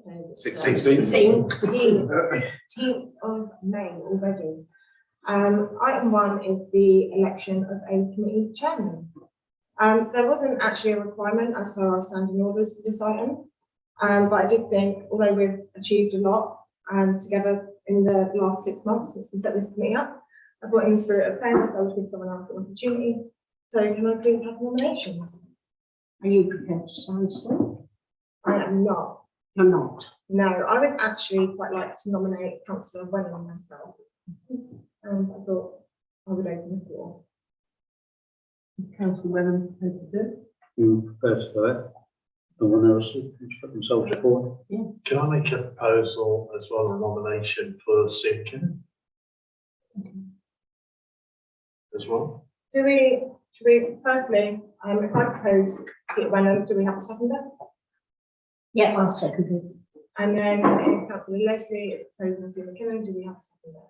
16th of May already. Item 1 is the election of a committee chairman. There wasn't actually a requirement as per our standing orders for this item, but I did think, although we've achieved a lot together in the last 6 months since we set this committee up, I thought in the spirit of fairness I would give someone else an opportunity. So can I please have nominations? Are you prepared to stand still? I am not. You're not. No, I would actually quite like to nominate Councillor Wenham myself. I thought I would open the floor. Councillor Wenham, First to it. No one else who can put themselves forward. Can I make a proposal as well, a nomination for Simkin as well? Should we firstly, if I propose Peter Wenham, do we have a seconder? Yeah, I'll second it. And then if Councillor Leslie is proposing Sue McKinnon, do we have a seconder?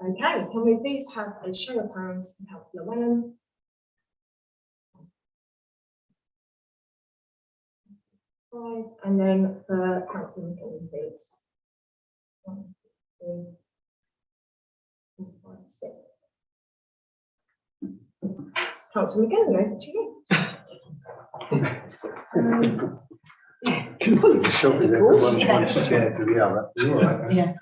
Okay, can we please have a show of hands for Councillor Wenham? And then for Councillor McKinnon, please. 1, 2, 3, 4, 5, 6. Councillor McKinnon, over to you. Shortly, everyone wants to chair to the other. You're all right. Yeah.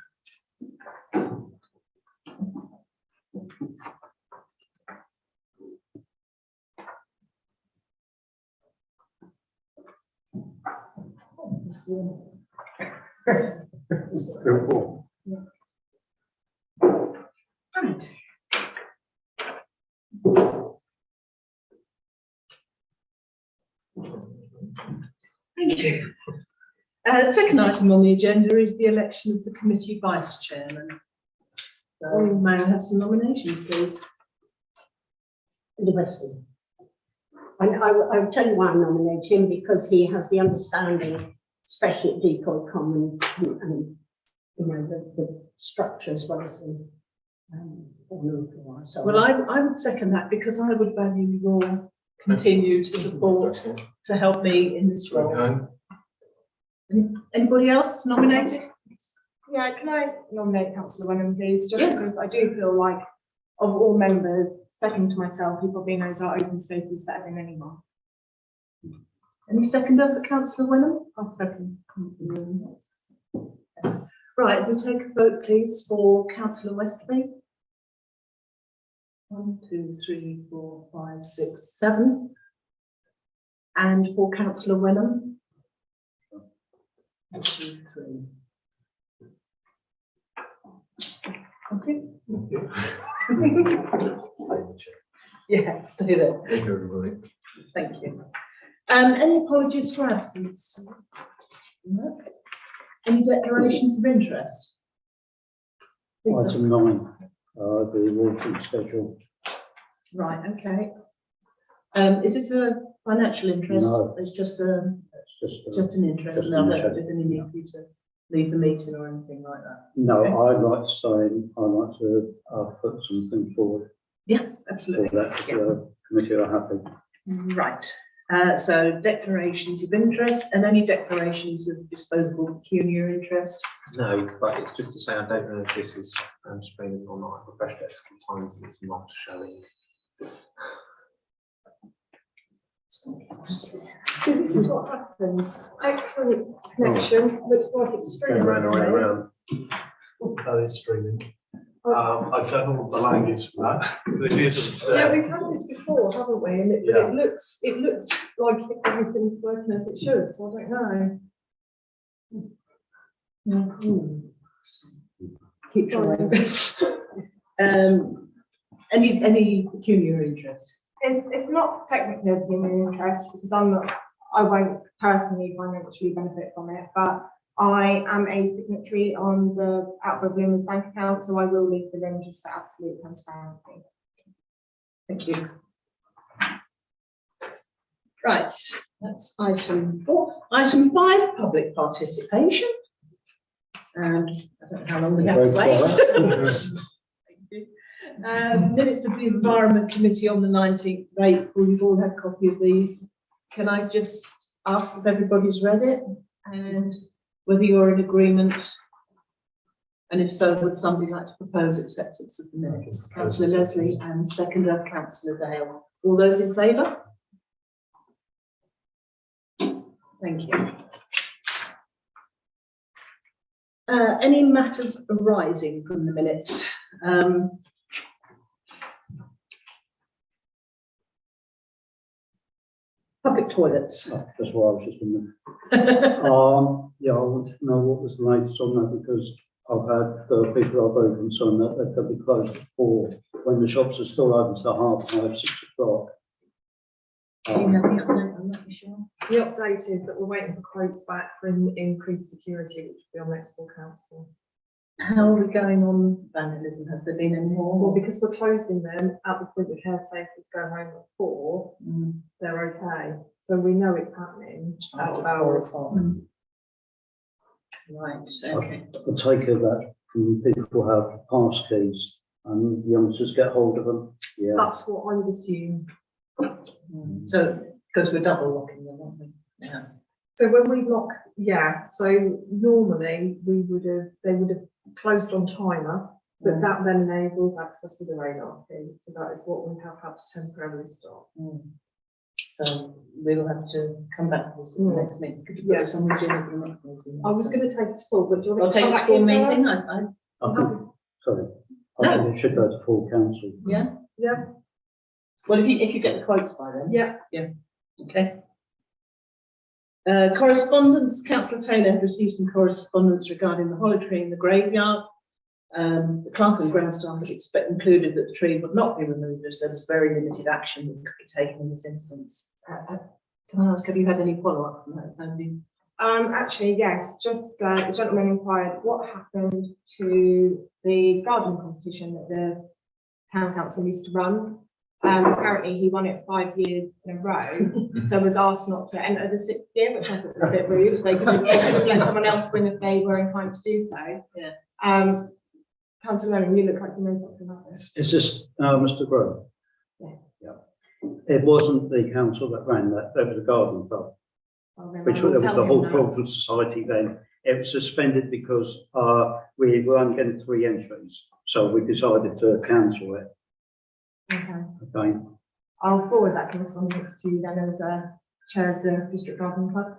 Still warm. Right. Thank you. Second item on the agenda is the election of the committee vice chairman. So may I have some nominations, please? The Wesley. And I will tell you why I nominate him, because he has the understanding, especially at Decoy Common, and you know the structure as well as the so Well, I would second that, because I would value your continued support to help me in this role. Okay. Anybody else nominated? Yeah, can I nominate Councillor Wenham, please? Just because I do feel like, of all members, second to myself, he probably knows our open spaces better than anyone. Any seconder for Councillor Wenham? I'll second. Right, we take a vote, please, for Councillor Westley. 1, 2, 3, 4, 5, 6, 7. And for Councillor Wenham. 1, 2, 3. Okay. Yeah, stay there. Thank you, everybody. Thank you. Any apologies for absence? No. Any declarations of interest? Item 9, the walking schedule. Right, okay. Is this a financial interest? No. It's just It's just an interest. just No, an I don't interest. think there's any need for you to leave the meeting or anything like that. No, Okay. I'd like to say, I'd like to put something forward Yeah, for absolutely. that committee are happy. Right. So declarations of interest, and any declarations of disposable pecuniary interest? No, but it's just to say I don't know if this is streaming or not. I've refreshed it a couple of times and it's not showing. So this is what happens. Excellent connection. Looks like it's Going streaming. round and round and round. That is streaming. I've done all the language for that. But it isn't Yeah, there. we've had this before, haven't we? And Yeah. it looks like everything's working as it should, so I don't know. Keep trying. Any pecuniary interest? It's not technically of human interest because I won't personally financially benefit from it, but I am a signatory on the Outbreak Bloomers bank account, so I will leave the room just for absolute transparency. Thank you. Right, that's item 4. Item 5, public participation. And I don't know how long we have to wait. Thank you. Minutes of the Environment Committee on the 19th of April. You've all had a copy of these. Can I just ask if everybody's read it and whether you're in agreement. And if so, would somebody like to propose acceptance of the minutes? Councillor Leslie and seconder, Councillor Dale. All those in favour? Thank you. Any matters arising from the minutes? Public toilets. That's what I was just wondering. Yeah, I want to know what was the latest on that because I've had people are very concerned that they could be closed at 4 when the shops are still open till 5:30, 6 o'clock. Do you have the update on that, Michelle? The update is that we're waiting for quotes back for increased security, which will be on next full council. How are we going on vandalism? Has there been any Well, more? because we're closing them at the point the caretakers go home at 4, Mm. they're okay. So we know it's happening out of hours. Right, okay. I take it that from people who have pass keys and youngsters get hold of them. Yeah. That's what I would assume. So, because we're double locking them, aren't we? Yeah. So when we lock, so normally they would have closed on timer, but that then enables access to the radar key. So that is what we have had to temporarily stop. So we will have to come back to this in the next meeting. Could you put us on the agenda for the next meeting? I was going to take it to full, but do you I'll want me to take come it to back full in meeting. first? I think, sorry, No. I think it should go to full council. Yeah. Yeah. Well, if you get the quotes by then. Yeah. Okay. Correspondence, Councillor Taylor had received some correspondence regarding the holly tree in the graveyard. The clerk and ground staff had concluded that the tree would not be removed as there was very limited action that could be taken in this instance. Can I ask, have you had any follow-up from that, Andy? Actually, yes, just the gentleman inquired what happened to the garden competition that the town council used to run. Apparently he won it 5 years in a row, so was asked not to enter the 6th year, which I thought was a bit rude. They could let someone else win if they were inclined to do so. Yeah. Councillor Lennon, you look like you know something about this. Is this Mr. Grove? Yes. Yeah. It wasn't the council that ran that, it was the garden club, Well, then which I will was tell the him that. horticultural society then. It was suspended because we were only getting 3 entries, so we decided to cancel it. Okay. Okay. I'll forward that correspondence to you then as chair of the district garden club.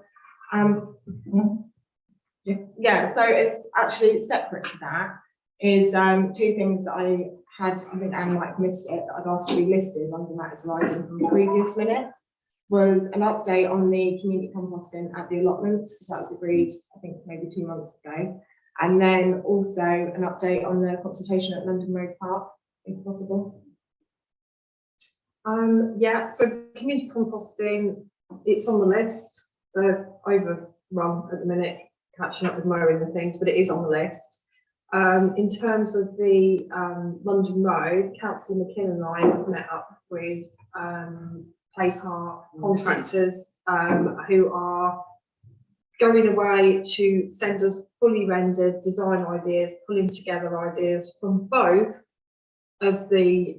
Yeah, so it's actually separate to that is 2 things that I had, I think Anne might have missed it, that I'd asked to be listed under matters arising from the previous minutes, was an update on the community composting at the allotments, because that was agreed, I think maybe 2 months ago. And then also an update on the consultation at London Road Park, if possible. Yeah, so community composting, it's on the list. They're overrun at the minute, catching up with mowing and things, but it is on the list. In terms of the London Road, Councillor McKinnon and I have met up with Play Park contractors who are going away to send us fully rendered design ideas, pulling together ideas from both of the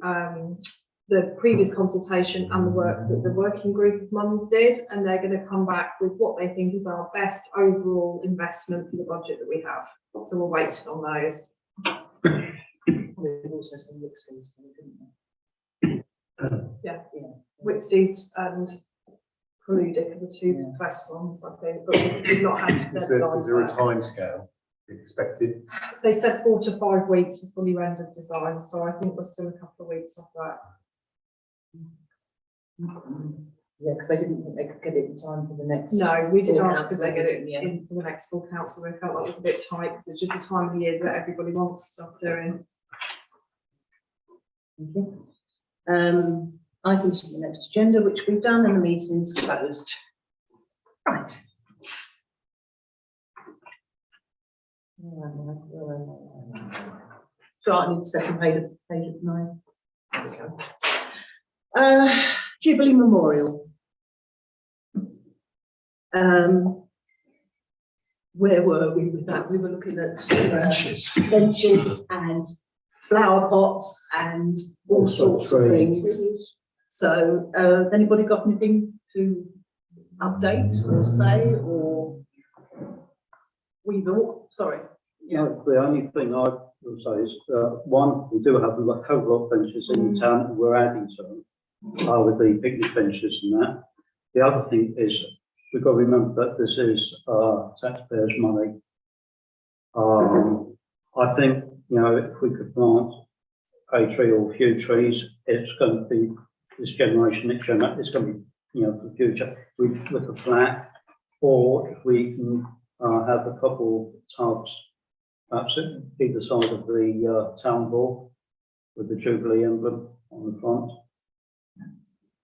previous consultation and the work that the working group of mums did, and they're going to come back with what they think is our best overall investment for the budget that we have. So we're waiting on those. We've also some Whitstons, didn't Whitsteeds and Proludic are the 2 best ones, I think, but we've not had their Is there designs a back. timescale expected? They said 4 to 5 weeks for fully rendered designs, so I think we're still a couple of weeks off that. Yeah, because they didn't think they could get it in time for the next. No, we did full ask if they get it council meeting, in for the next full council. They felt that was a bit tight because it's just the time of year that everybody wants stuff doing. Thank you. Items for the next agenda, which we've done, and the meeting's closed. Right. So I need the second page of 9. There we go. Jubilee Memorial. Where were we with that? We were looking at benches and flower pots and all sorts of things. So, anybody got anything to update or say, or we thought, sorry. No, the only thing I will say is, one, we do have a couple of benches in the town, and we're adding to them, with the picnic benches and that. The other thing is, we've got to remember that this is, taxpayers' money. I think, you know, if we could plant a tree or a few trees, it's going to be this generation, next generation, it's going to be, you know, for the future, with a plaque, or if we can, have a couple of tubs, perhaps at either side of the town hall with the Jubilee emblem on the front.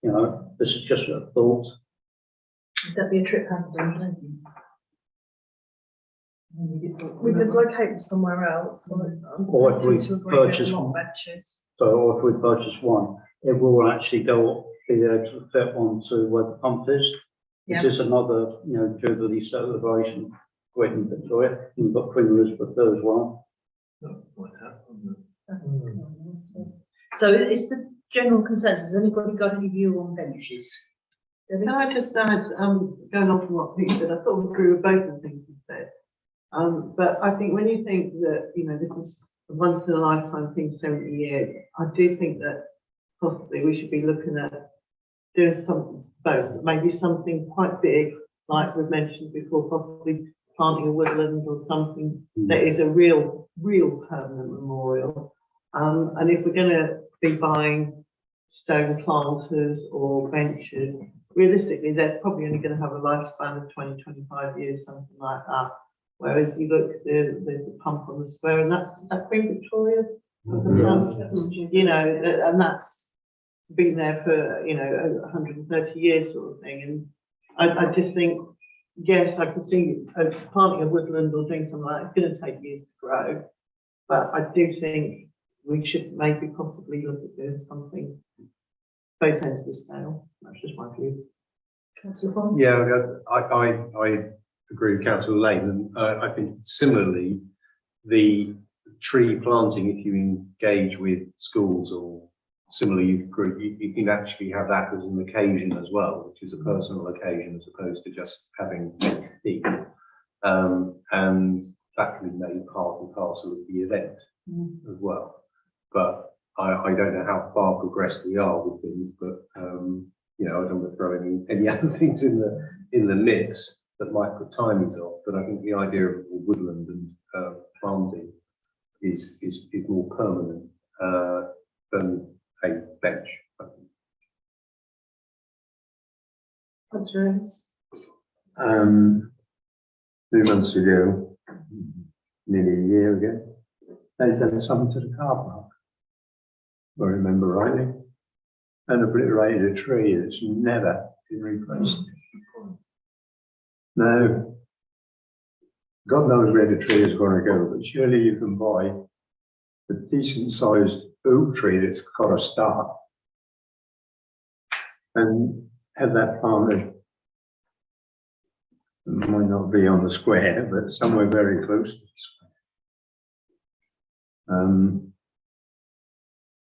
You know, this is just a thought. Would that be a trip hazard, don't you? We could locate them somewhere else. Or if we purchase long one. benches. So, or if we purchase one, it will actually be able to fit onto where the pump is. Yeah. Which is another, you know, Jubilee celebration, great in Victoria. And you've got Queen Elizabeth there as well. So is the general consensus, has anybody got any view on benches? Can I just add, going on from what Pete said, I sort of agree with both of the things he said. But I think when you think that, you know, this is a once in a lifetime thing, 70 years, I do think that possibly we should be looking at doing something, both, maybe something quite big, like we've mentioned before, possibly planting a woodland or something that is a real permanent memorial. And if we're going to be buying stone planters or benches, realistically, they're probably only going to have a lifespan of 20, 25 years, something like that. Whereas you look at the pump on the square, and that's Queen Victoria, you know, and that's been there for, you know, 130 years sort of thing. And I just think, yes, I can see planting a woodland or doing something like that, it's going to take years to grow. But I do think we should maybe possibly look at doing something both ends of the scale. That's just my view. Councillor Bond? Yeah, I agree with Councillor Lane, and I think similarly, the tree planting, if you engage with schools or similar youth group, you can actually have that as an occasion as well, which is a personal occasion as opposed to just having tea. And that can be made part and parcel of the event as well. But I don't know how far progressed we are with things, but you know, I don't want to throw any other things in the mix that might put timings off. But I think the idea of woodland and planting is more permanent than a bench. I think. Councillor Innes? 2 months ago, nearly a year ago, they sent something to the car park, if I remember rightly, and obliterated a tree that's never been replaced. Now, God knows where the tree is going to go, but surely you can buy a decent sized oak tree that's got a start and have that planted. It might not be on the square, but somewhere very close to the square.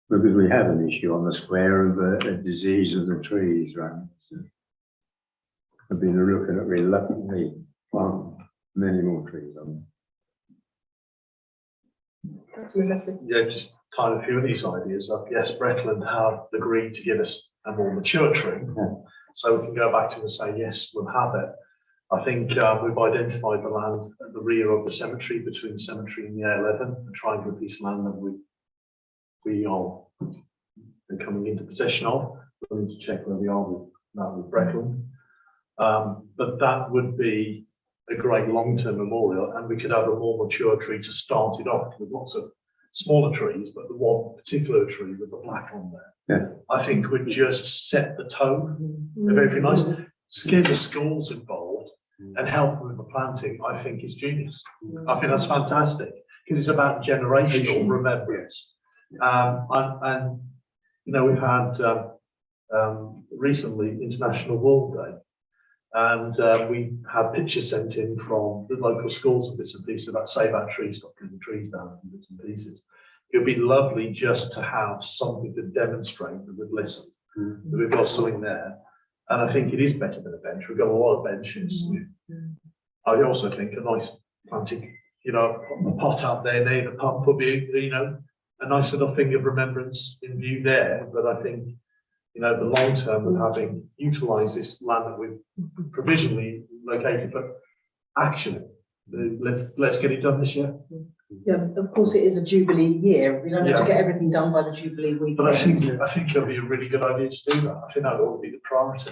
Because we have an issue on the square of a disease of the trees, right? So I've been looking at reluctantly planting many more trees on them. Yeah, just tying a few of these ideas up. Yes, Bretland have agreed to give us a more mature tree. So we can go back to them and say, yes, we'll have it. I think we've identified the land at the rear of the cemetery, between the cemetery and the A11, a triangular piece of land that we are coming into possession of. We need to check where we are with that with Bretland. But that would be a great long-term memorial, and we could have a more mature tree to start it off with lots of smaller trees, but the one particular tree with the black on there, Yeah. I think would just set the tone of everything nice. Get the schools involved and help them with the planting, I think is genius. I think that's fantastic, because it's about generational remembrance. And you know, we've had recently International Wall Day, and we had pictures sent in from the local schools and bits and pieces about save our trees, stop cutting trees down and bits and pieces. It would be lovely just to have something to demonstrate that we've listened, that we've got something there. And I think it is better than a bench. We've got a lot of benches. I also think a nice planting, you know, a pot out there near the pump would be, you know, a nice little thing of remembrance in view there. But I think, you know, the long term of having utilised this land that we've provisionally located, but actually, let's get it done this year. Yeah, of course, it is a Jubilee year. We don't have to get everything done by the Jubilee weekend. But I think it'll be a really good idea to do that. I think that ought to be the priority.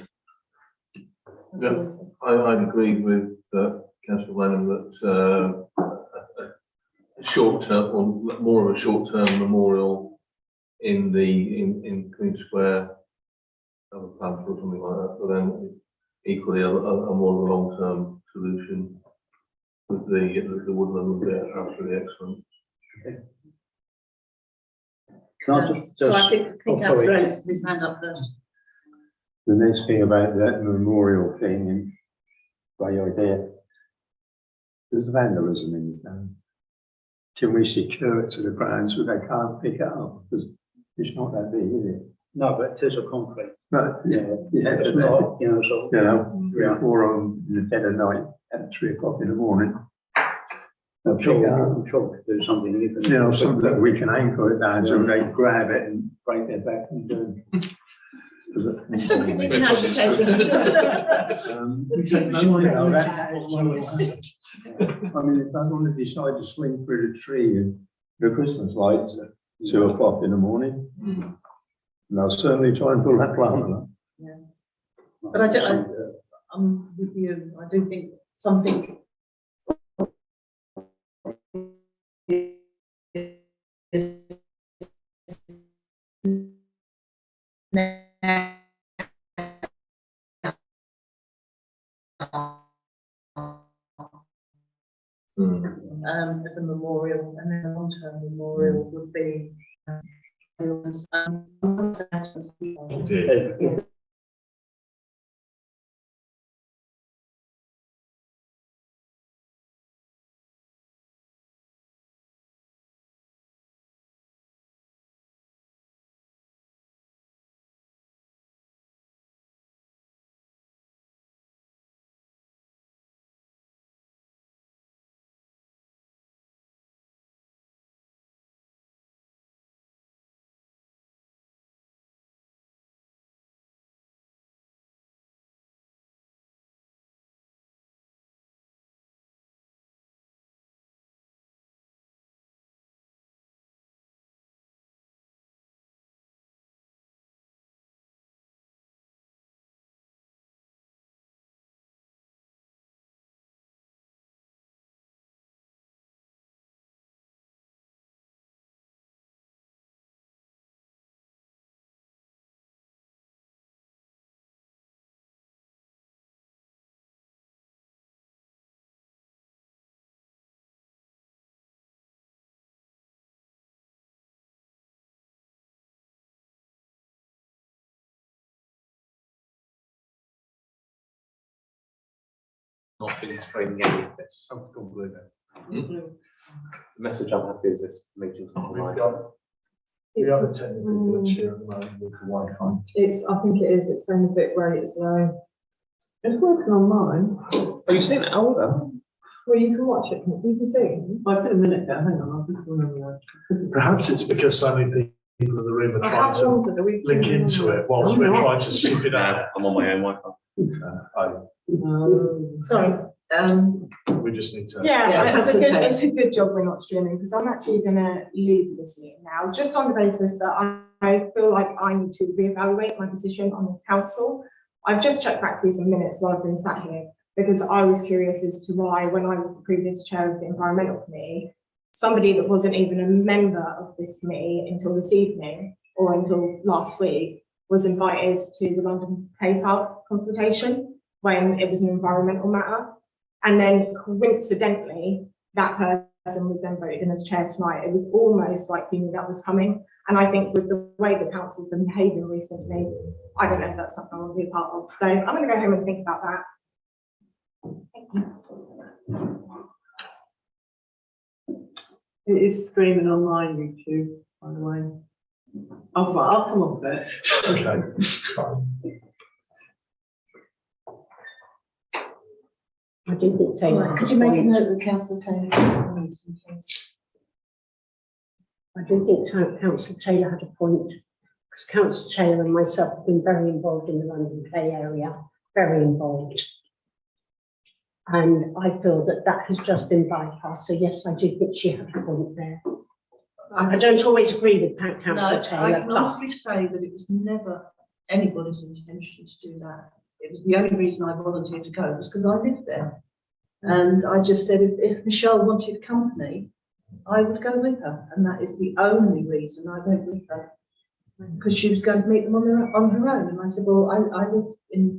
Yeah, I'd agree with Councillor Wenham that a short term, or more of a short term memorial in Queen Square, have a plan for something like that, but then equally a more long term solution with the woodland would be absolutely excellent. Can I So I think oh, sorry. Councillor Ellis, his hand up first. The next thing about that memorial thing, and great idea. There's vandalism in the town. Can we secure it to the ground so they can't pick it up? Because it's not that big, is it? No, but it is a concrete. But, yeah, It's not, you know, sort of, you know, 3 or 4 on in the dead of night at 3 o'clock in the morning. I'm sure we could do something even. You know, something that we can anchor it down so they grab it and break their back and do it. So can we have the papers? I mean, if I want to decide to swing through the tree and the Christmas lights at 2 o'clock in the morning, and I'll certainly try and pull that plant up. But I'm with you. I do think something is as a memorial, and then a long-term memorial would be not been framing any of this. The message I'm happy is this meeting's not online. We have a technical glitch here at the moment with the Wi-Fi. I think it is, it's saying a bit rate is low. It's working online. Are you seeing it? Oh, Well, you can watch it, you can see it. I put a minute there, hang on, I'll just remember that. Perhaps it's because so many people in the room are I trying have to wondered, are we? link into it whilst we're trying to scoop it out. I'm on my own Wi-Fi. sorry. We just need to. Yeah, It's that's okay. it's a good job we're not streaming, because I'm actually gonna leave this meeting now, just on the basis that I feel like I need to reevaluate my position on this council. I've just checked back through some minutes while I've been sat here, because I was curious as to why, when I was the previous chair of the environmental committee, somebody that wasn't even a member of this committee until this evening or until last week was invited to the London Pay Park consultation when it was an environmental matter. And then coincidentally, that person was then voted in as chair tonight. It was almost like he knew that was coming. And I think with the way the council's been behaving recently, I don't know if that's something I want to be a part of. So I'm going to go home and think about that. Thank you. It is streaming online YouTube, by the way. I'll come off it. Okay. I do think Taylor. Could you make a note that councillor Taylor had a meeting, please? I do think Councillor Taylor had a point, because Councillor Taylor and myself have been very involved in the London Clay area, very involved. And I feel that that has just been bypassed. So yes, I do think she had a point there. I don't always agree with Councillor No, I Taylor, can but honestly say that it was never anybody's intention to do that. It was the only reason I volunteered to go was because I lived there. And I just said, if Michelle wanted company, I would go with her. And that is the only reason I went with her. Because she was going to meet them on her own. And I said, well, I live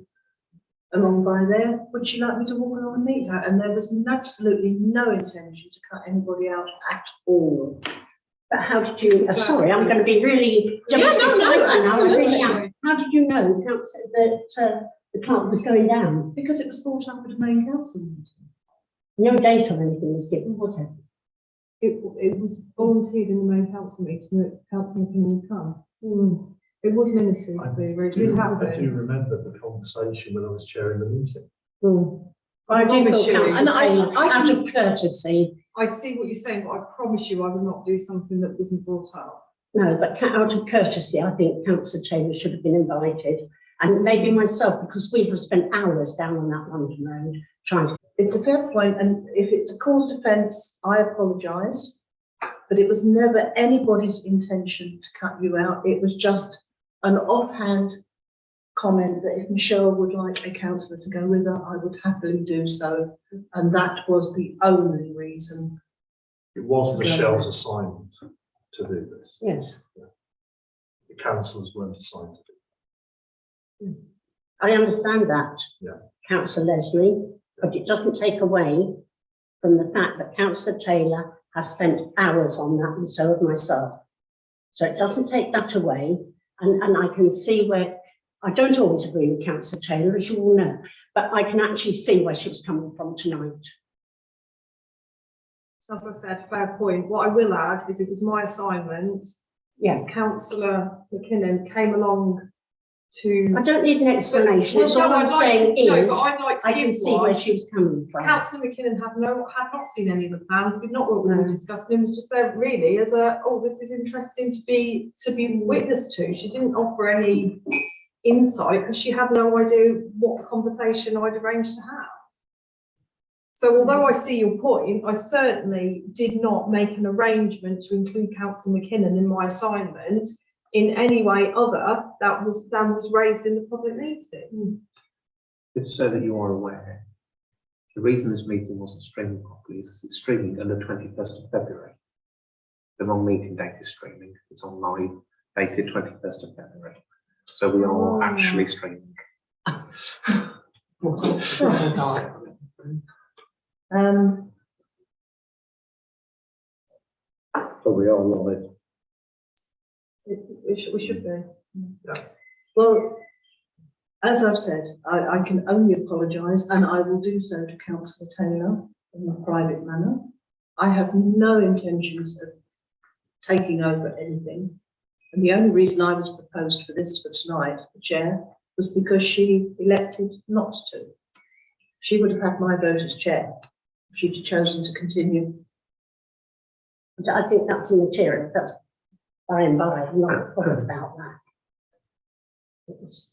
along by there. Would she like me to walk along and meet her? And there was absolutely no intention to cut anybody out at all. but how did you, sorry, I'm going to be really, Yeah, no, I really am. absolutely. How did you know that the plant was going down? Because it was brought up at a main council meeting. No date or anything was given, was it? It was volunteered in the main council meeting that council can come. It was minuted, I it did I do happen. remember the conversation when I was chairing the meeting. I do promise feel you, Councillor and I Taylor, out can- of courtesy, I see what you're saying, but I promise you I would not do something that wasn't brought up. no, but out of courtesy, I think Councillor Taylor should have been invited. And maybe myself, because we have spent hours down on that London road trying to. It's a fair point, and if it's a caused offence, I apologise. But it was never anybody's intention to cut you out. It was just an offhand comment that if Michelle would like a councillor to go with her, I would happily do so. And that was the only reason. It was Michelle's assignment to do this. Yes, The councillors weren't assigned to do it. I understand that, Yeah. Councillor Leslie, but it doesn't take away from the fact that Councillor Taylor has spent hours on that, and so have myself. So it doesn't take that away, and I can see where, I don't always agree with Councillor Taylor, as you all know, but I can actually see where she was coming from tonight. As I said, fair point. What I will add is it was my assignment. Yeah, Councillor McKinnon came along to. I don't need an explanation, it's Well, all no, I'm I'd like saying to- no, is, but I'd like to I can give see one. where she was coming from. Councillor McKinnon had not seen any of the plans, did not know what we were No. discussing, it was just there really as a, oh, this is interesting to be witness to. She didn't offer any insight because she had no idea what conversation I'd arranged to have. So although I see your point, I certainly did not make an arrangement to include Councillor McKinnon in my assignment in any way other than was raised in the public meeting. Just so that you are aware, the reason this meeting wasn't streaming properly is because it's streaming on the 21st of February. The wrong meeting date is streaming. It's on live, dated 21st of February. So we are actually streaming. So we are live. We should be. Well, as I've said, I can only apologise, and I will do so to Councillor Taylor in a private manner. I have no intentions of taking over anything. And the only reason I was proposed for this for tonight, the chair, was because she elected not to. She would have had my vote as chair if she'd chosen to continue. I think that's immaterial, that's by and by, I'm not bothered about that. It's-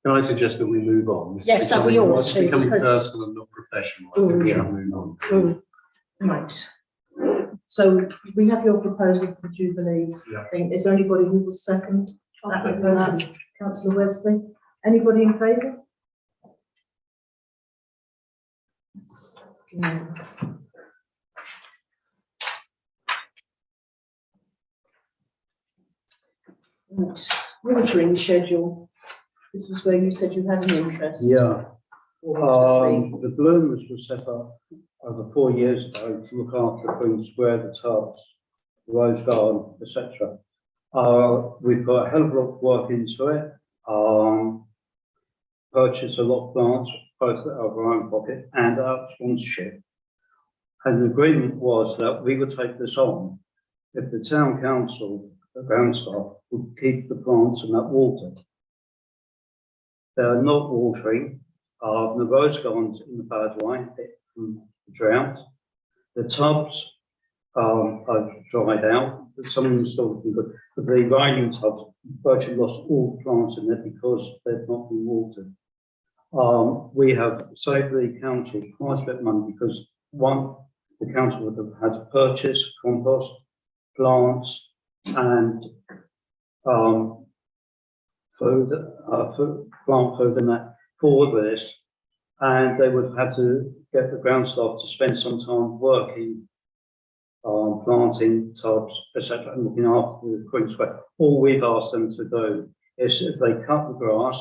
Can I suggest that we move on? Yes, so we ought It's to, becoming because- personal and not professional. I think we should move on. Right. So we have your proposal for Jubilee Yeah. thing. Is there anybody who will second that proposal? Councillor Wesley, anybody in favour? Yes. Right, watering schedule. This was where you said you had an interest. Yeah, Or wanted to speak. the Bloomers was set up over 4 years ago to look after Queen Square, the Tubs, the Rose Garden, etc. We've got a hell of a lot of work into it. Purchased a lot of plants, both out of our own pocket and out of sponsorship. And the agreement was that we would take this on if the town council, the ground staff, would keep the plants and that water. They are not watering, The road's gone in the bad way from the drought. The tubs are dried out. Some of them still looking good, but the riding tubs virtually lost all the plants in there because they've not been watered. We have saved the council quite a bit of money because one, the council would have had to purchase compost, plants, and food, plant food and that for this, and they would have had to get the ground staff to spend some time working, planting tubs, etc., and looking after the Queen Square. All we've asked them to do is if they cut the grass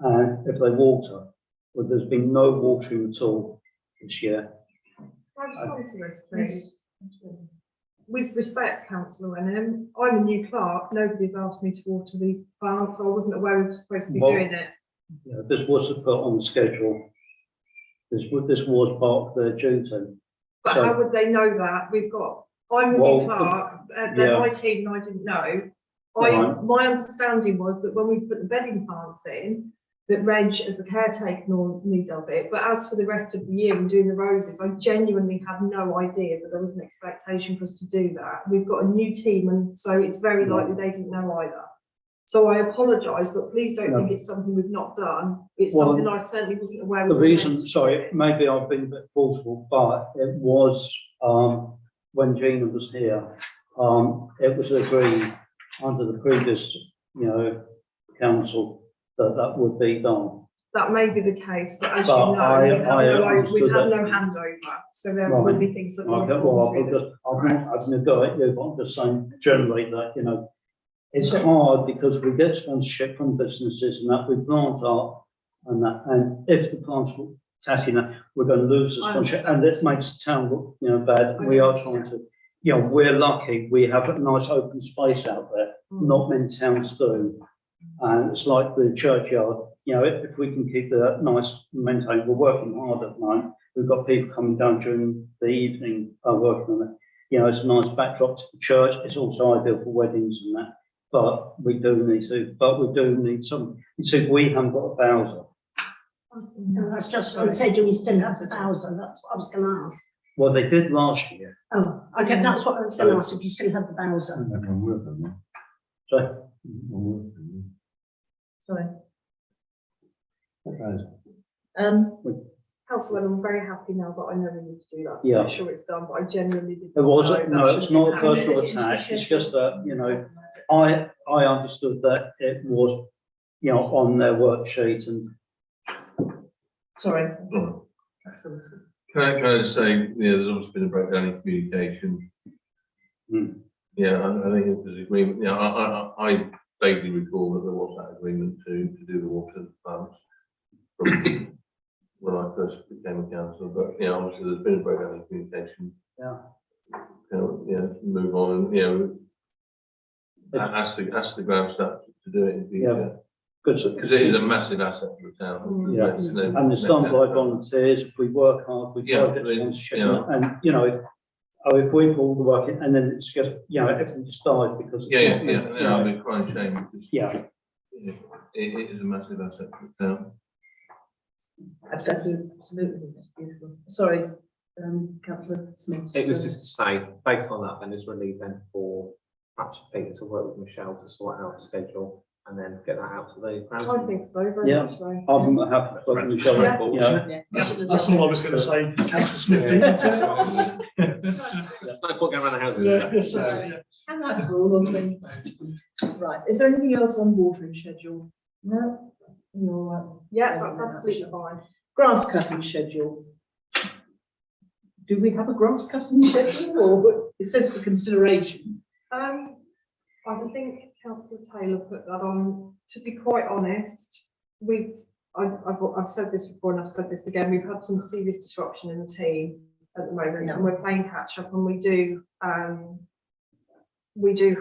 and if they water, but there's been no watering at all this year. Can I respond to this, please? With respect, councillor Wenham, I'm a new clerk. Nobody's asked me to water these plants. I wasn't aware we were supposed to be Well, doing it. Yeah, this was put on the schedule. This was part of their duty. But So- how would they know that? I'm the Well, new clerk, yeah. they're my team and I didn't know. Right. My understanding was that when we put the bedding plants in, that Reg as the caretaker normally does it, but as for the rest of the year and doing the roses, I genuinely had no idea that there was an expectation for us to do that. We've got a new team and so it's very likely they didn't know either. So I apologise, but please don't No. think it's something we've not done. It's Well, something I certainly wasn't aware. The we were reason, meant to sorry, do. maybe I've been a bit forceful, but it was, when Gina was here, it was agreed under the previous, council that that would be done. That may be the case, but as you But know, I we've had understood no that. handover, so there Right. will be things that. Okay, well, I've not go at you, but I'm just saying generally that, it's hard because we get sponsorship from businesses and that we plant up and that, and if the plants were tatting, we're going to lose the I sponsorship understand. and this makes the town look, bad. We are trying to, we're lucky, we have a nice open space out there, not many towns do. And it's like the churchyard, if we can keep that nice maintained, we're working hard at the moment. We've got people coming down during the evening, working on it. It's a nice backdrop to the church. It's also ideal for weddings and that. But we do need some, you see, we haven't got a Bowser. And that's just what I said, do we still have the Bowser? That's what I was gonna ask. Well, they did last year. Oh, okay, that's what I was gonna ask, if you still have the Bowser. So, Sorry. Okay. Councillor, I'm very happy now that I know we need to do that, to Yeah. make sure it's done, but I genuinely didn't. it wasn't, know no, that it's should not a be personal happening. attack. It's just that, I understood that it was, on their worksheet and Sorry. Can I just say, there's obviously been a breakdown in communication. Hmm. Yeah, I think it was agreement, I vaguely recall that there was that agreement to do the water plants from when I first became a councillor, but, obviously there's been a breakdown in communication. Yeah. Move on and, ask the ground staff to do it in the Yeah. future. good. Because it is a massive asset for the town. Yeah. There's no- And it's done by volunteers. If we work hard, we Yeah, try to get sponsorship. yeah. And, if we put all the work in, and then it's just, everything just dies because. it's Yeah, not- I've been crying shame because Yeah, it is a massive asset for the town. Absolutely, that's beautiful. Sorry, councillor Smith. It was just to say, based on that, then is relief then for perhaps Peter to work with Michelle to sort out the schedule and then get that out to the ground. I think so, very Yeah. much so. I'm happy to put in the show, Yeah. That's all I was going to say, councillor Smith. There's no point going around the houses. And that's all, we'll see. Right, is there anything else on watering schedule? No? You're, Yeah, that's absolutely fine. grass cutting schedule. Do we have a grass cutting schedule or it says for consideration? I think councillor Taylor put that on. To be quite honest, I've said this before and I've said this again, we've had some serious disruption in the team at the moment and we're playing catch up and we do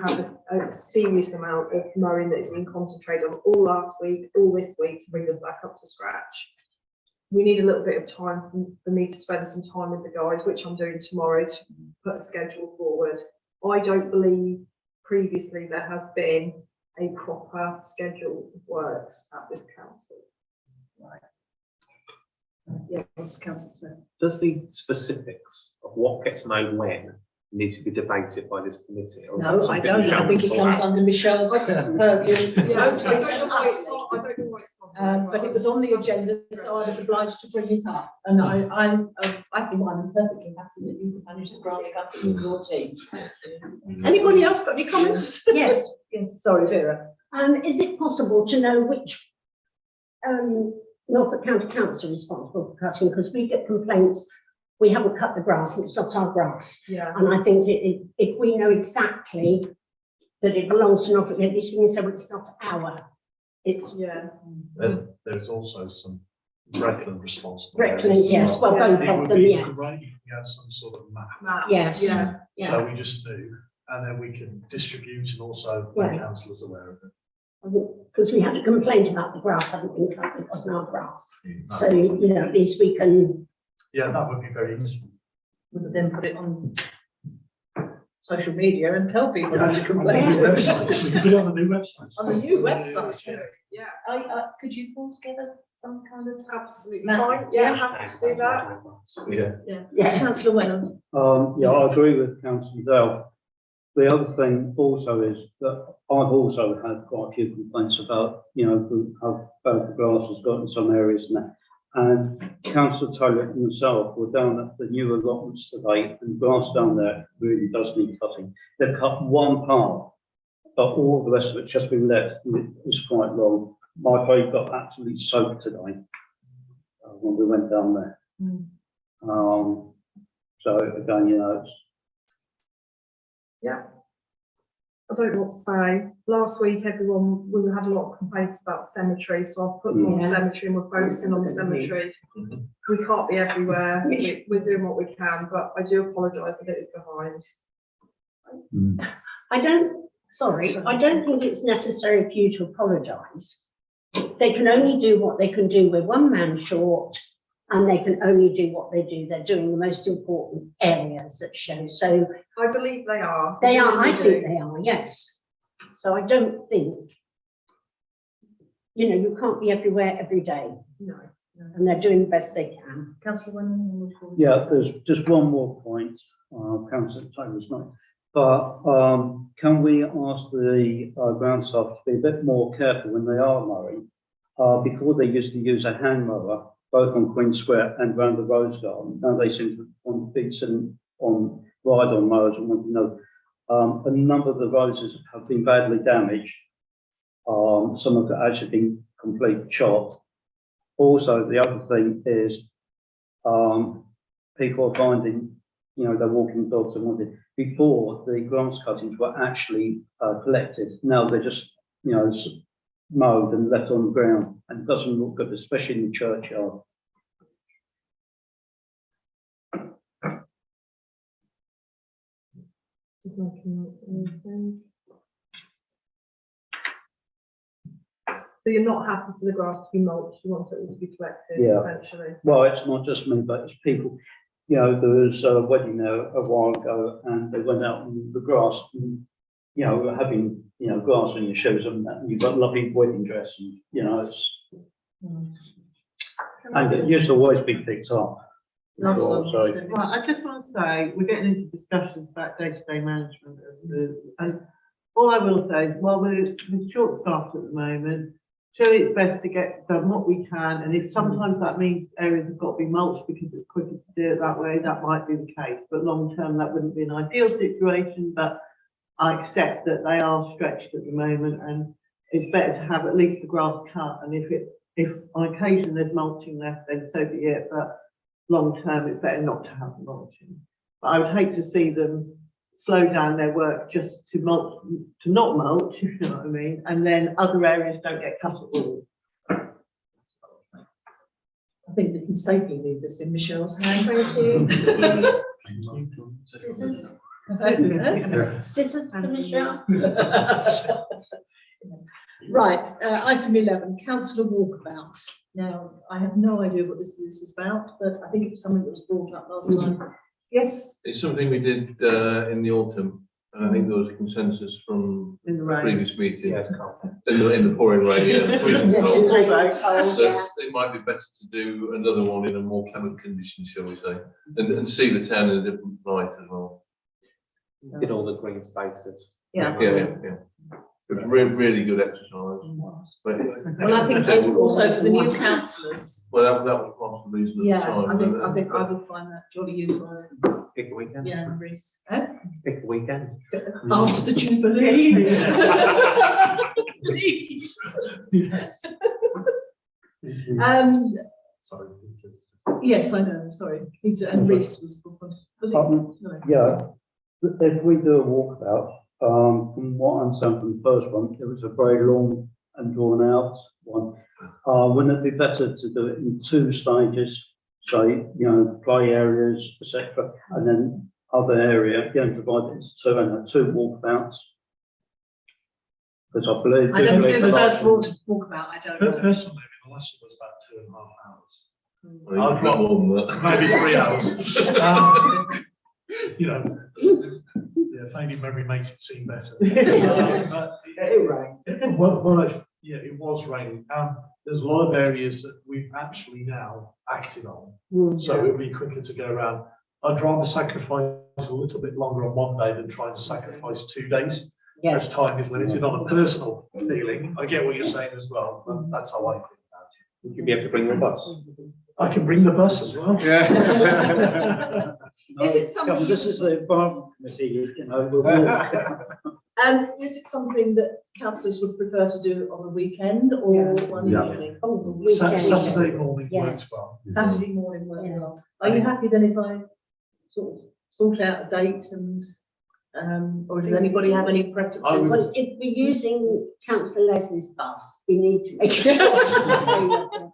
have a serious amount of mowing that's been concentrated on all last week, all this week to bring us back up to scratch. We need a little bit of time for me to spend some time with the guys, which I'm doing tomorrow, to put a schedule forward. I don't believe previously there has been a proper schedule of works at this council. Yes, councillor Smith. Does the specifics of what gets made when need to be debated by this committee? Or is No, it I something don't. Michelle I think can it sort comes out? under Michelle's purview. Yeah, I don't know why it's not, I don't know why it's not. But it was on the agenda, so I was obliged to bring it up. And I'm perfectly happy that you managed the grass cutting with your team. Anybody else got any comments? Yes. Yes, sorry, Vera. Is it possible to know which Norfolk County Council is responsible for cutting? Because we get complaints, we haven't cut the grass, it's not our grass. Yeah. And I think if we know exactly that it belongs to Norfolk, at least we can say, well, it's not our, it's Yeah. Then there's also some Bretland responsibility. Bretland, yes, well, both It of would them, be yes. great if we had some sort of map, Matt, Yes. Yeah. Yeah. so we just knew, and then we can distribute and also Yeah. make councillors aware of it. Because we had a complaint about the grass hadn't been cut, it wasn't our grass. No, So, you know, at least we can, yeah, that would be very useful. We would then put it on social media and tell people how to On complain. the website, we can put it on the new website. On the new website. Yeah, Could you pull together some kind of absolutely Matt, fine. Yeah, happy to do that. Yeah. yeah. Councillor Wenham? Yeah, I agree with Councillor Dale. The other thing also is that I've also had quite a few complaints about, you know, how bad the grass has got in some areas and that. And Councillor Taylor and myself were down at the new allotments today, and grass down there really does need cutting. They've cut one path, but all the rest of it's just been left, and it's quite long. My boat got absolutely soaked today when we went down there. So again, you know, it's, Yeah. I don't know what to say. Last week, we had a lot of complaints about cemetery, so I've put them on the Yeah. cemetery and we're focusing on the cemetery. We can't be everywhere. We're doing what we can, but I do apologise if it is behind. I don't think it's necessary for you to apologise. They can only do what they can do. We're one man short, and they can only do what they do. They're doing the most important areas that show. So I believe they are. they are, I really think do. they are, yes. So I don't think, you know, you can't be everywhere every day, No. and they're doing the best they can. Councillor Wenham? yeah, there's just one more point, Councillor Taylor's not. But can we ask the ground staff to be a bit more careful when they are mowing? Before they used to use a hand mower, both on Queen Square and round the Rose Garden. Now they seem to want to be sitting on ride-on mowers and want to know. A number of the roses have been badly damaged. Some have actually been completely chopped. Also, the other thing is people are finding, you know, they're walking dogs and wanting. Before, the grass cuttings were actually collected. Now they're just, you know, mowed and left on the ground, and it doesn't look good, especially in the churchyard. Just making notes on these things. So you're not happy for the grass to be mulched, you want it all to be collected, Yeah. essentially? Well, it's not just me, but it's people. You know, there was a wedding there a while ago, and they went out in the grass, and, you know, having, you know, grass on your shoes and that, and you've got a lovely wedding dress, and, you know, it's, and it used to always be picked up. Last one. So- Right, I just want to say, we're getting into discussions about day-to-day management of and all I will say is, while we're short-staffed at the moment, surely it's best to get done what we can, and if sometimes that means areas have got to be mulched because it's quicker to do it that way, that might be the case, but long-term, that wouldn't be an ideal situation, but I accept that they are stretched at the moment, and it's better to have at least the grass cut, and if on occasion there's mulching left, then so be it, but long term, it's better not to have the mulching. But I would hate to see them slow down their work just to mulch, to not mulch, if you know what I mean, and then other areas don't get cut at all. I think we can safely leave this in Michelle's hands. Thank you. Scissors, Right, scissors for Michelle. item 11, councillor walkabout. Now, I have no idea what this is about, but I think it was something that was brought up last time. Yes, It's something we did in the autumn. And I think there was a consensus from In the the rain. previous meeting, Yes, can't. in the pouring rain, yeah. freezing Yes, cold. it's very cold, yeah. So it might be better to do another one in a more clement condition, shall we say, and see the town in a different light as well. Did all the green spaces. Yeah. Yeah. It was really good exercise. But, Well, I think also for the new councillors, well, that was part of the reason at the yeah, time. I think I would find that jolly useful. Pick a weekend. Yeah, and Reese. Eh? Pick a weekend. After the Jubilee. Please. Yes. Sorry. Yes, I know, sorry. Peter and Reese was it? No. Yeah, if we do a walkabout, from what I understand from the first one, it was a very long and drawn out one. Wouldn't it be better to do it in 2 stages? So, play areas, etc., and then other area, divide it into 2 and have 2 walkabouts? Because I believe. I don't this do the week- first walkabout, I don't know. Personally, the last one was about 2.5 hours. Well, I'd rather- more than that. Maybe 3 hours. Yeah, maybe memory makes it seem better. But It rained. it was raining. There's a lot of areas that we've actually now acted on, so it'll be quicker to go around. I'd rather sacrifice a little bit longer on one day than trying to sacrifice 2 days, as Yes. time is limited. On a personal feeling, I get what you're saying as well, but that's how I feel about it. Would you be able to bring your bus? I can bring the bus as well. Is it something- This is the environment committee, we'll walk. Is it something that councillors would prefer to do on a weekend or Yeah. one Yeah. evening? Oh, the weekend. Saturday morning Yes. works well. Saturday morning works Yeah. well. Are you happy then if I sort out a date and, or does anybody have any I preferences? would- Well, if we're using councillor Leslie's bus, we need to make sure it's available.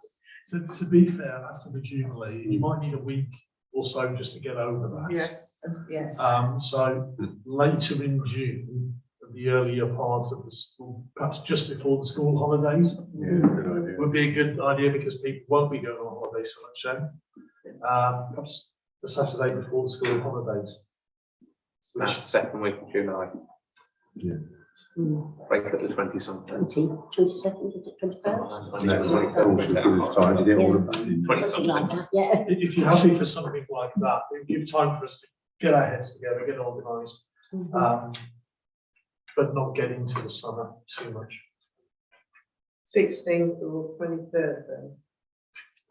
To be fair, after the Jubilee, you might need a week or so just to get over that. Yes. Yes. So later in June, the earlier part of the school, perhaps just before the school holidays, Yeah, good idea. would be a good idea because people won't be going on holiday so much then. Perhaps the Saturday before the school holidays. That's second week of July. Yeah. Break at the 20-something. 22nd, is it 21st? And that also gives time to get all of that in. Something like that, yeah. If you're happy for something like that, it give time for us to get our heads together, get organised, but not get into the summer too much. 16th or 23rd then.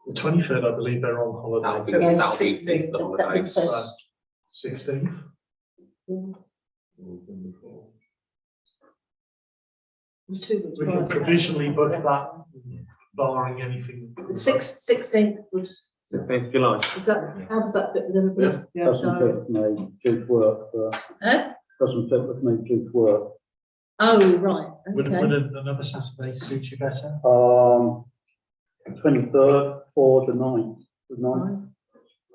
The 23rd, I believe they're on That'll be, holiday. Yeah, that'll be 16th, Easter that'll be holidays. first. 16th. It's 2 weeks. We can provisionally book that, barring anything. The 16th was, 16th of July. is that, how does that fit with everybody? Doesn't fit with me due to work, Eh? doesn't fit with me due to work. Oh, right, Would okay. another Saturday suit you better? 23rd or the 9th, the 9th.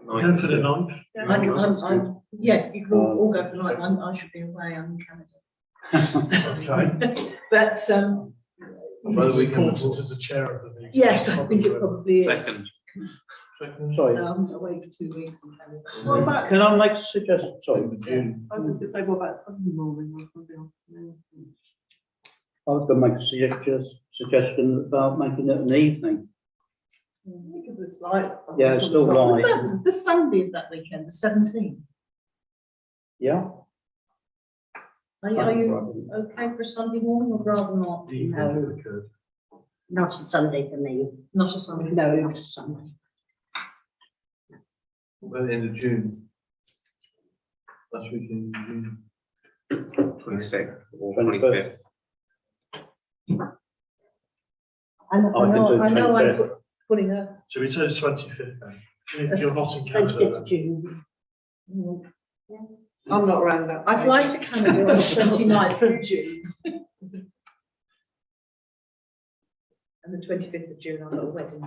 Go for the 9th. Yes, you can all go for night, I should be away, I'm in Canada. Okay. But, It's we can- important as a chair of the meeting. yes, I think it probably is. Second. Sorry, I'm away for 2 weeks in Canada. What about, can I make a suggestion? Sorry, I was just gonna say, what about Sunday morning or Sunday afternoon? I was going to make a suggestion about making it an evening. Because it's light. Yeah, it's still light. That's the Sunday of that weekend, the 17th. Yeah? Are you okay for a Sunday morning or rather not? No. Not a Sunday for me. Not a Sunday. No, not a Sunday. By the end of June. Last week in June. 26th or 25th. 25th. I know, I can do I know I'm 25th. putting a, Should we say the 25th then? If Yes. you're not in Canada, 25th then. June. I'm not around that. I'd like to Canada on the 29th of June. And the 25th of June, I've got a wedding.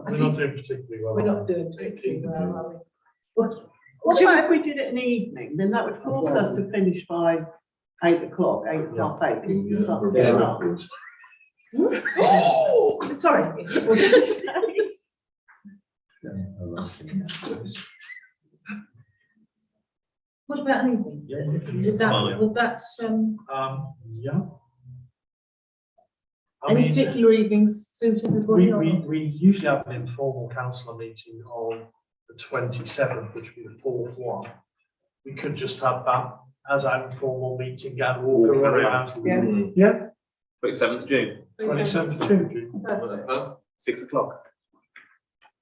We're not doing particularly well. We're not doing particularly well, are we? What about if we did it in the evening, then that would force us to finish by 8 o'clock, 8:30, because it starts Yeah. getting up. Oh, sorry. What did you say? What about an evening? Yeah, Is that, would that, Yeah. I any mean, particular evenings suit everybody? or not? we usually have an informal councillor meeting on the 27th, which would be the fourth one. We could just have that as our informal meeting and walk around. Yeah. Yeah, 27th June, 27th of June. Uh, 6 o'clock.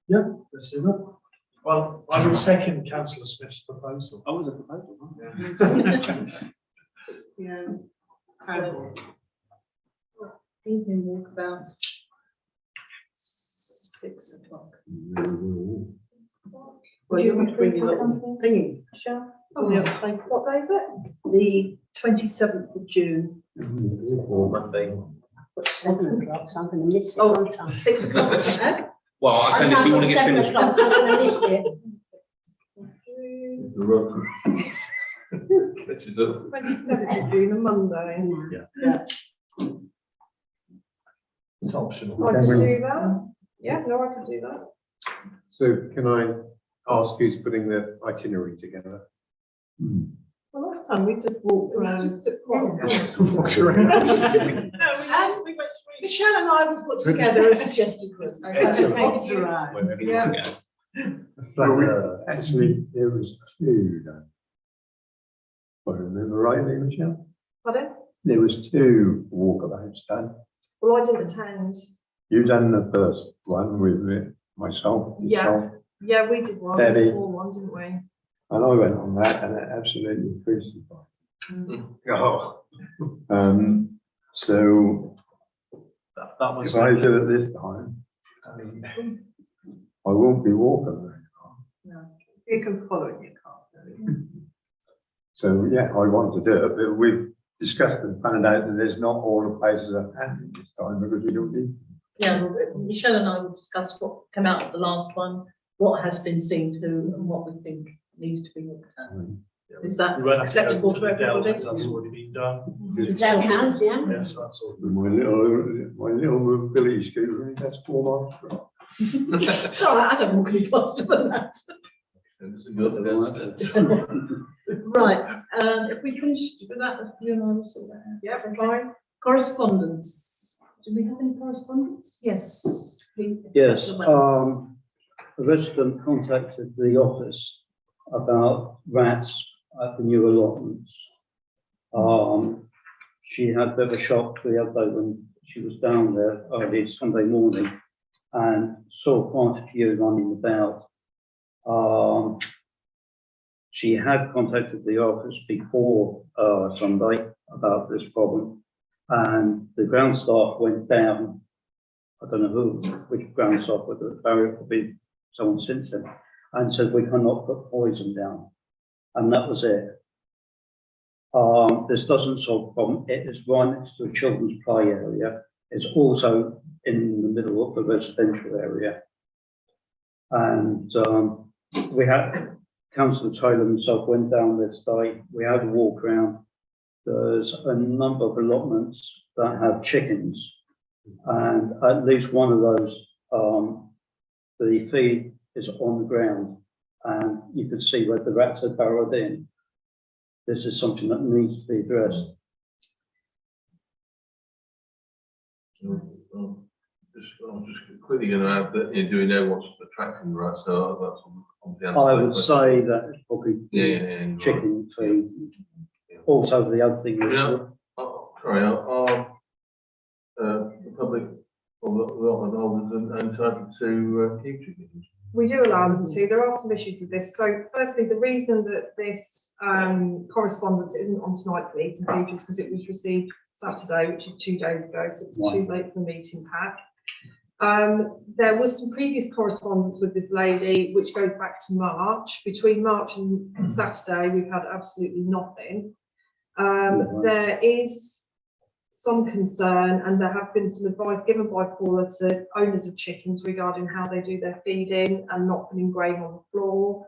Let's do that. Well, I would second councillor Smith's proposal. Oh, was a proposal, huh? Yeah. So, evening walk about 6 o'clock. Well, you have to bring your little thingy. Michelle? Oh, Yeah, place. What day is it? The 27th of June. Or Monday. But 7 o'clock, so I'm going to miss it. Oh, aren't I? 6 o'clock. eh? Well, I said if you want to get 7 finished. o'clock, so I'm going to miss it. the road. Which is a, 27th of June, a Monday. It's optional. I can do that. Yeah, no, I can do that. So can I ask who's putting the itinerary together? Well, last time we just walked around. Just took quite a while. Walk around. As we went through, Michelle and I will put together a suggested route. Excellent. Lots around. Wherever you Yeah. want to go. But actually, there was two then. If I remember rightly, Michelle, Pardon? there was two walkabouts done. Well, I didn't attend. You done the first one with myself, Yeah. yourself, Yeah, we did one, Debbie. before one, didn't we? and I went on that and it absolutely crucified. Oh, So That was. if I do it this time, I won't be walking very far. You can follow it in your car. So, yeah, I want to do it, but we've discussed and found out that there's not all the places are happening this time because we don't need. Yeah, well, Michelle and I will discuss what came out of the last one, what has been seen to, and what we think needs to be looked at. Is that We won't have to go acceptable to to the Dell, everybody? because that's already been done. It's our hands, yeah. Yes, that's all. My little mobility scooter, only that's 4 miles. It's all right, I don't walk any faster than that. it's a good downstairs. Right, if we finish with that, you and I will sort that out. Yeah, Okay. fine. Correspondence. Do we have any correspondence? Yes. please. Yes, Councillor a resident contacted the office about rats at the new allotments. She had a bit of a shock the other day when she was down there early Sunday morning and saw quite a few running about. She had contacted the office before Sunday about this problem, and the ground staff went down. I don't know which ground staff, whether Barry could be someone since then, and said we cannot put poison down, and that was it. This doesn't solve the problem. It is right next to a children's play area. It's also in the middle of the residential area, and we had Councillor Taylor himself went down this day. We had a walk around. There's a number of allotments that have chickens, and at least one of those, the feed is on the ground, and you can see where the rats are burrowed in. This is something that needs to be addressed. I'm just quickly going to add that, do we know what's attracting the rats? So that's on the I would answer. say that it's probably Yeah. chicken feed. Also, the other thing is, Yeah. Oh, sorry, the public or the holders entitled to keep chickens. We do allow them to. There are some issues with this. So firstly, the reason that this correspondence isn't on tonight's meeting page is because it was received Saturday, which is 2 days ago, so it's too late for the meeting pack. There was some previous correspondence with this lady, which goes back to March. Between March and Saturday, we've had absolutely nothing. There is some concern, and there have been some advice given by Paula to owners of chickens regarding how they do their feeding and not putting grain on the floor.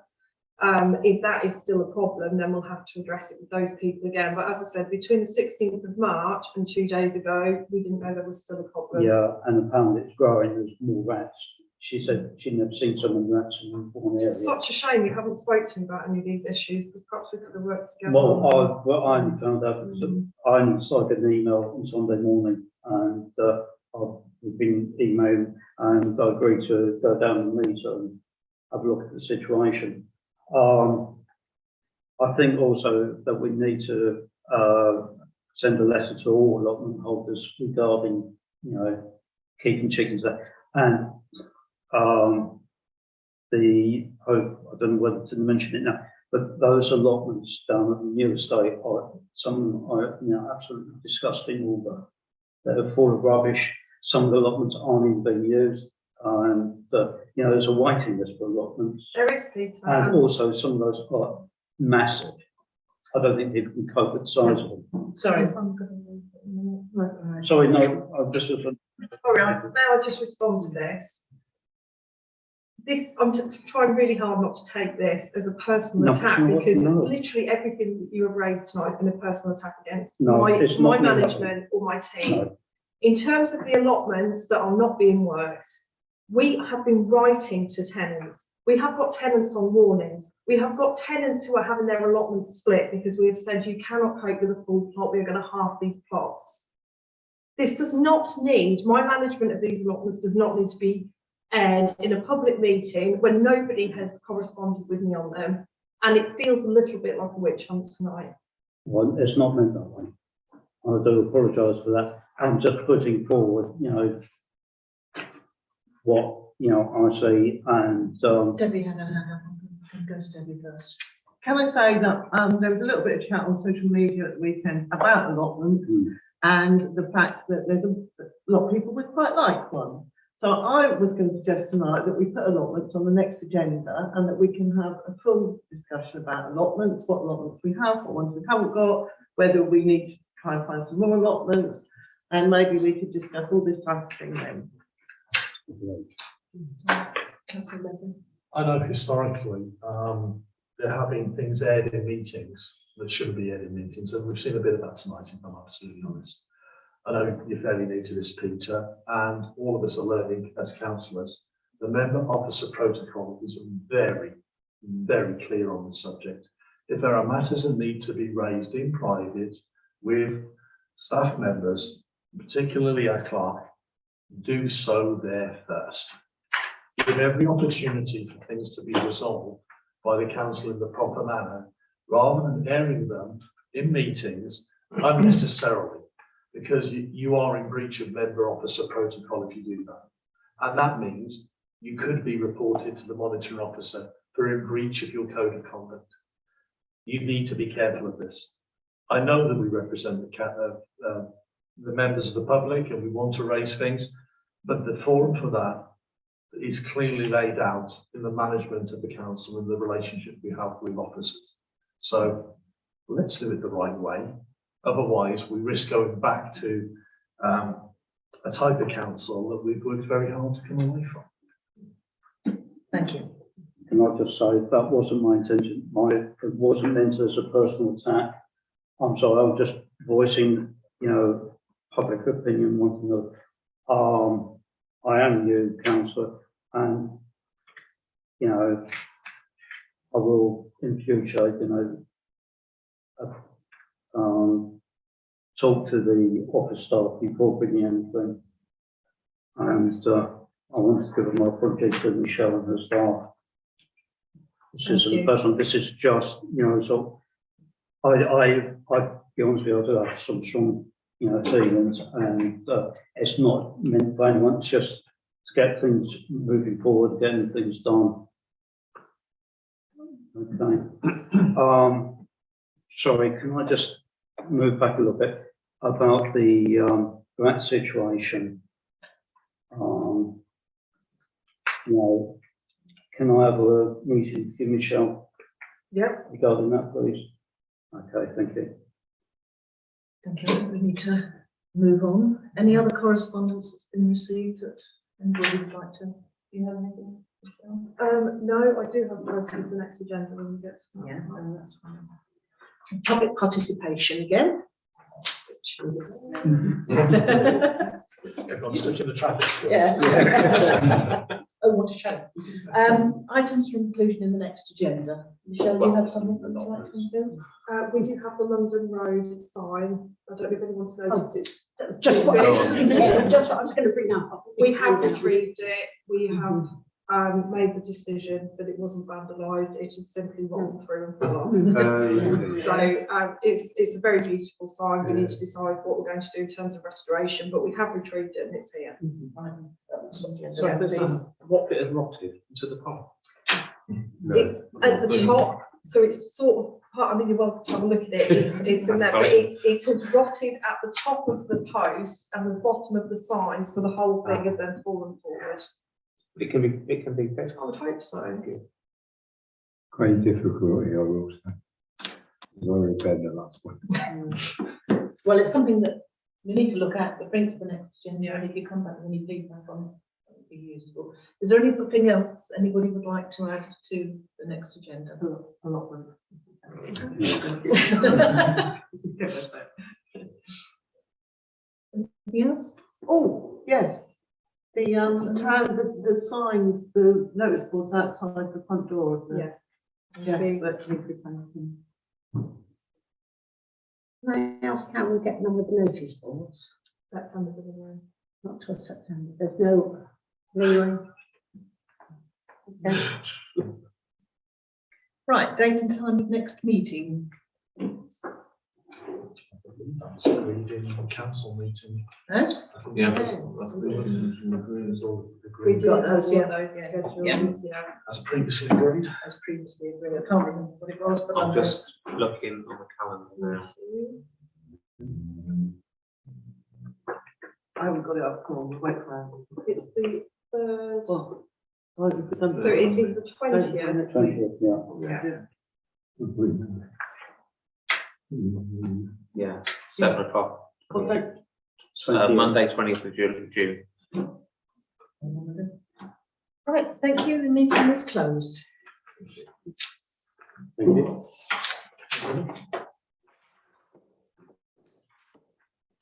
If that is still a problem, then we'll have to address it with those people again. But as I said, between the 16th of March and 2 days ago, we didn't know there was still a problem. yeah, and apparently it's growing, there's more rats. she said she'd never seen someone that's in one area. It's such a shame you haven't spoken to me about any of these issues, because perhaps we could have worked together. Well, I only found out because I only saw an email on Sunday morning, and I've been emailed, and I agreed to go down and meet and have a look at the situation. I think also that we need to send a letter to all allotment holders regarding, you know, keeping chickens there. And I don't know whether to mention it now, but those allotments down at the new estate are, some are, you know, absolutely disgusting. All they're full of rubbish. Some of the allotments aren't even being used, and you know, there's a waiting list for allotments. There is, Peter. And also, some of those are massive. I don't think people can cope with the size of them. Sorry. Sorry, no, I'm just. Sorry, may I just respond to this? I'm trying really hard not to take this as a personal No, attack, no, because no. literally everything that you have raised tonight has been a personal attack against No, it's my not me. management or my team. No. In terms of the allotments that are not being worked, we have been writing to tenants. We have got tenants on warnings. We have got tenants who are having their allotments split because we have said you cannot cope with a full plot. We are going to halve these plots. This does not need, my management of these allotments does not need to be aired in a public meeting when nobody has corresponded with me on them. And it feels a little bit like a witch hunt tonight. Well, it's not meant that way. I do apologise for that. I'm just putting forward, you know, what, you know, I see, and Debbie had her hand up. Go to Debbie first. Can I say that there was a little bit of chat on social media at the weekend about allotments and the fact that there's a lot of people would quite like one. So I was going to suggest tonight that we put allotments on the next agenda and that we can have a full discussion about allotments, what allotments we have, what ones we haven't got, whether we need to try and find some more allotments, and maybe we could discuss all this type of thing then. Councillor Leslie. I know historically, they're having things aired in meetings that shouldn't be aired in meetings, and we've seen a bit of that tonight, if I'm absolutely honest. I know you're fairly new to this, Peter, and all of us are learning as councillors. The member officer protocol is very, very clear on the subject. If there are matters that need to be raised in private with staff members, particularly our clerk, do so there first. Give every opportunity for things to be resolved by the council in the proper manner, rather than airing them in meetings unnecessarily, because you are in breach of member officer protocol if you do that. And that means you could be reported to the monitoring officer for a breach of your code of conduct. You need to be careful of this. I know that we represent the members of the public and we want to raise things, but the forum for that is clearly laid out in the management of the council and the relationship we have with officers. So let's do it the right way. Otherwise, we risk going back to a type of council that we've worked very hard to come away from. Thank you. can I just say that wasn't my intention. It wasn't meant as a personal attack. I'm sorry, I'm just voicing, you know, public opinion, wanting to, I am new councillor, and, you know, I will in future, you know, talk to the office staff before bringing anything. And I want to give my apologies to Michelle and her staff. This isn't personal, this is just, you know, so I be honest with you, I do have some strong, you know, feelings, and it's not meant for anyone, it's just to get things moving forward, getting things done. Okay. Sorry, can I just move back a little bit about the rat situation? You know, can I have a meeting with Michelle? Yep. Regarding that, please. Okay, thank you. Thank you. I think we need to move on. Any other correspondence that's been received that anybody would like to? Do you have anything? No, I do have a for the next agenda when we get to that. Yeah, no, that's fine. Public participation again. Which is, Everyone's stuck in the traffic still. yeah. Oh, what a shame. Items for inclusion in the next agenda. Michelle, you have something that you'd like to do? We do have the London Road sign. I don't know if anyone's noticed it. Just what I was, Is just what I was going to bring up. We have retrieved it. We have made the decision, but it wasn't vandalised. It is simply rotten through and fell off. So it's a very beautiful sign. We need to decide what we're going to do in terms of restoration, but we have retrieved it and it's here. So what bit has rotted into the pot? At the top, so it's sort of part, I mean, you're welcome to have a look at it, it's in there, but it's rotted at the top of the post and the bottom of the sign, so the whole thing has then fallen forward. It can be fixed. I would hope so. Quite difficult, I will say. It's already bad the last one. Well, it's something that we need to look at, but bring to the next agenda, and if you come back with any feedback on it, that would be useful. Is there anything else anybody would like to add to the next agenda? Allotment. Anything else? Oh, yes. The the signs, the notice boards outside the front door of the. Yes. Yes, that need to be painted. Can I ask how we're getting on with the notice boards? That's under the room. Not till September. There's no leeway. Okay. Right, date and time of next meeting. That was agreed in council meeting. Huh? Yeah. We do got have those, all yeah. those Yeah. scheduled, Yeah. yeah. As previously agreed. As previously agreed, I can't remember what it was, but I'm I'm just looking on the calendar now. I haven't got it up, come on, wait for It's the third, it. Well, we've done so it is the 20th. 20th, yeah. Yeah. Yeah, 7 o'clock. What date? Monday, 20th of June. right. Thank you. The meeting is closed. Thank you.